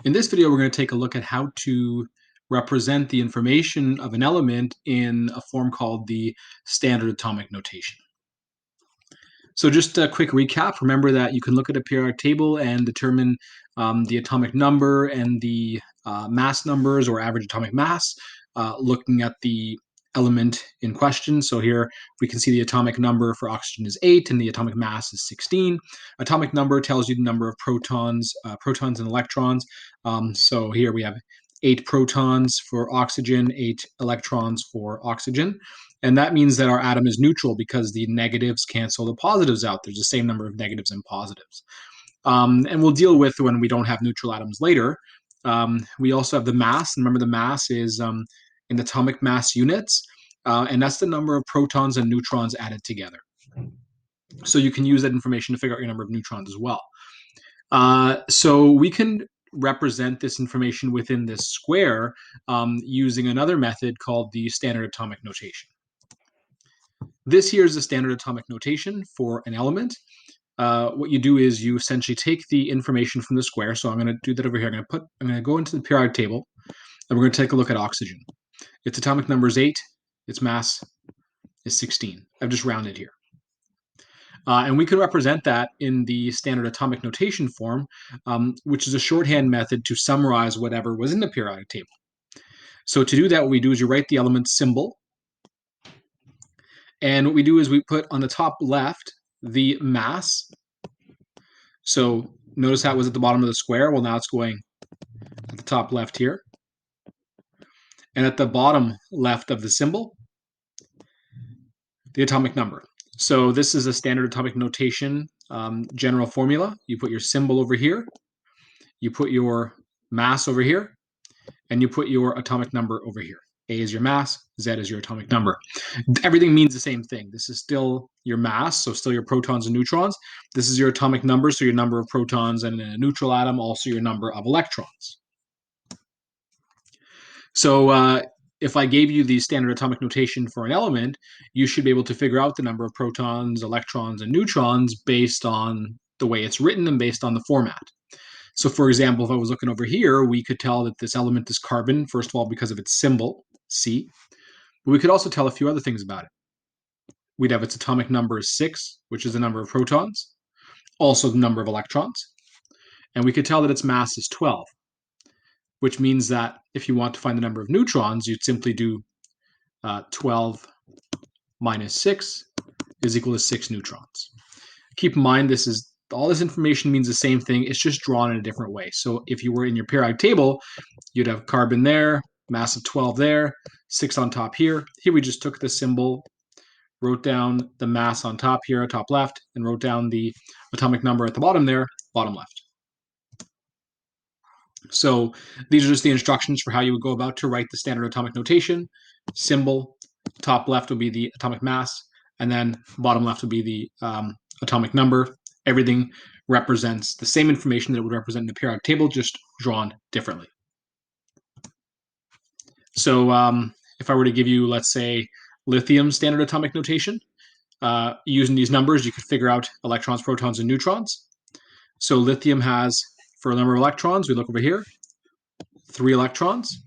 In this video, we're going to take a look at how to represent the information of an element in a form called the standard atomic notation. So just a quick recap, remember that you can look at a periodic table and determine the atomic number and the mass numbers or average atomic mass, looking at the element in question. So here we can see the atomic number for oxygen is 8 and the atomic mass is 16. Atomic number tells you the number of protons and electrons. So here we have 8 protons for oxygen, 8 electrons for oxygen. And that means that our atom is neutral because the negatives cancel the positives out. There's the same number of negatives and positives. And we'll deal with when we don't have neutral atoms later. We also have the mass. Remember, the mass is in atomic mass units, and that's the number of protons and neutrons added together. So you can use that information to figure out your number of neutrons as well. So we can represent this information within this square using another method called the standard atomic notation. This here is the standard atomic notation for an element. What you do is you essentially take the information from the square. So I'm going to do that over here. I'm going to go into the periodic table, and we're going to take a look at oxygen. Its atomic number is 8. Its mass is 16. I've just rounded here. And we can represent that in the standard atomic notation form, which is a shorthand method to summarize whatever was in the periodic table. So to do that, what we do is you write the element symbol. And what we do is we put on the top left the mass. So notice how it was at the bottom of the square. Well, now it's going at the top left here. And at the bottom left of the symbol, the atomic number. So this is a standard atomic notation general formula. You put your symbol over here, you put your mass over here, and you put your atomic number over here. A is your mass, Z is your atomic number. Everything means the same thing. This is still your mass, so still your protons and neutrons. This is your atomic number, so your number of protons, and in a neutral atom, also your number of electrons. So if I gave you the standard atomic notation for an element, you should be able to figure out the number of protons, electrons, and neutrons based on the way it's written and based on the format. So for example, if I was looking over here, we could tell that this element is carbon, first of all, because of its symbol, C. But we could also tell a few other things about it. We'd have its atomic number is 6, which is the number of protons, also the number of electrons. And we could tell that its mass is 12, which means that if you want to find the number of neutrons, you'd simply do 12 minus 6 is equal to 6 neutrons. Keep in mind, all this information means the same thing. It's just drawn in a different way. So if you were in your periodic table, you'd have carbon there, mass of 12 there, 6 on top here. Here we just took the symbol, wrote down the mass on top here, top left, and wrote down the atomic number at the bottom there, bottom left. So these are just the instructions for how you would go about to write the standard atomic notation. Symbol, top left will be the atomic mass, and then bottom left will be the atomic number. Everything represents the same information that it would represent in the periodic table, just drawn differently. So if I were to give you, let's say, lithium standard atomic notation, using these numbers, you could figure out electrons, protons, and neutrons. So lithium has, for a number of electrons, we look over here, 3 electrons.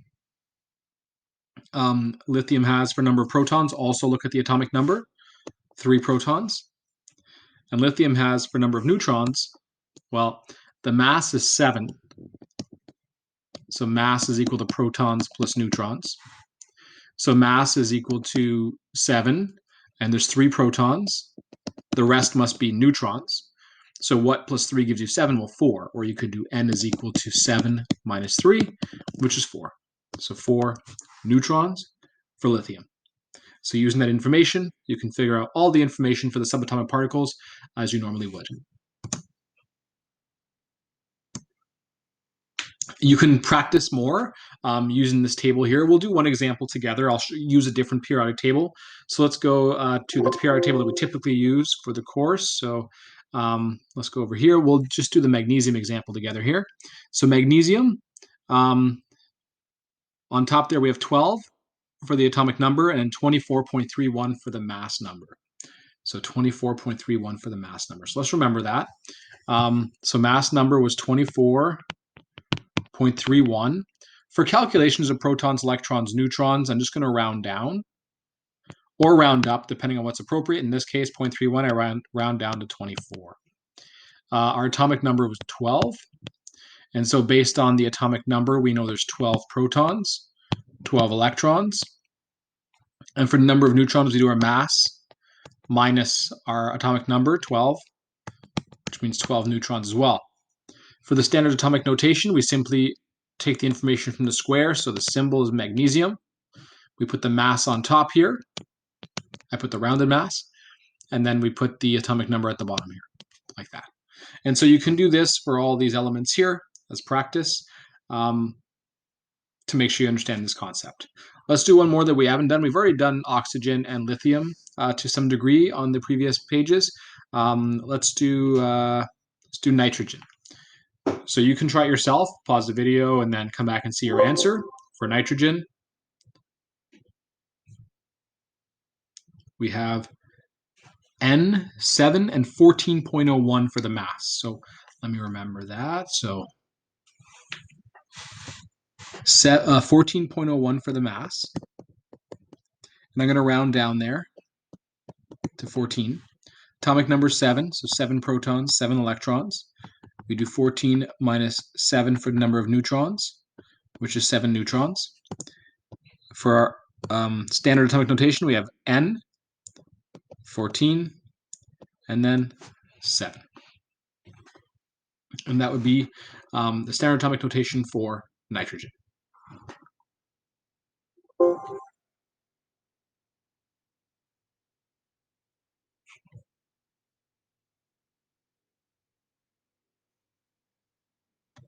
Lithium has, for a number of protons, also look at the atomic number, 3 protons. And lithium has, for number of neutrons, well, the mass is 7. So mass is equal to protons plus neutrons. So mass is equal to 7, and there's 3 protons. The rest must be neutrons. So what plus 3 gives you 7? Well, 4. Or you could do n is equal to 7 minus 3, which is 4. So 4 neutrons for lithium. So using that information, you can figure out all the information for the subatomic particles as you normally would. You can practice more using this table here. We'll do one example together. I'll use a different periodic table. So let's go to the periodic table that we typically use for the course. So let's go over here. We'll just do the magnesium example together here. So magnesium, on top there we have 12 for the atomic number and 24.31 for the mass number. So 24.31 for the mass number. So let's remember that. So mass number was 24.31 0.31. For calculations of protons, electrons, neutrons, I'm just going to round down or round up, depending on what's appropriate. In this case, 0.31, I round down to 24. Our atomic number was 12. And so based on the atomic number, we know there's 12 protons, 12 electrons. And for the number of neutrons, we do our mass minus our atomic number, 12, which means 12 neutrons as well. For the standard atomic notation, we simply take the information from the square. So the symbol is magnesium. We put the mass on top here. I put the rounded mass. And then we put the atomic number at the bottom here, like that. And so you can do this for all these elements here as practice to make sure you understand this concept. Let's do one more that we haven't done. We've already done oxygen and lithium to some degree on the previous pages. Let's do nitrogen. So you can try it yourself, pause the video, and then come back and see your answer. For nitrogen, we have N7 and 14.01 for the mass. So let me remember that. So 14.01 for the mass. And I'm going to round down there to 14. Atomic number 7, so 7 protons, 7 electrons. We do 14 minus 7 for the number of neutrons, which is 7 neutrons. For our standard atomic notation, we have N, 14, and then 7. And that would be the standard atomic notation for nitrogen.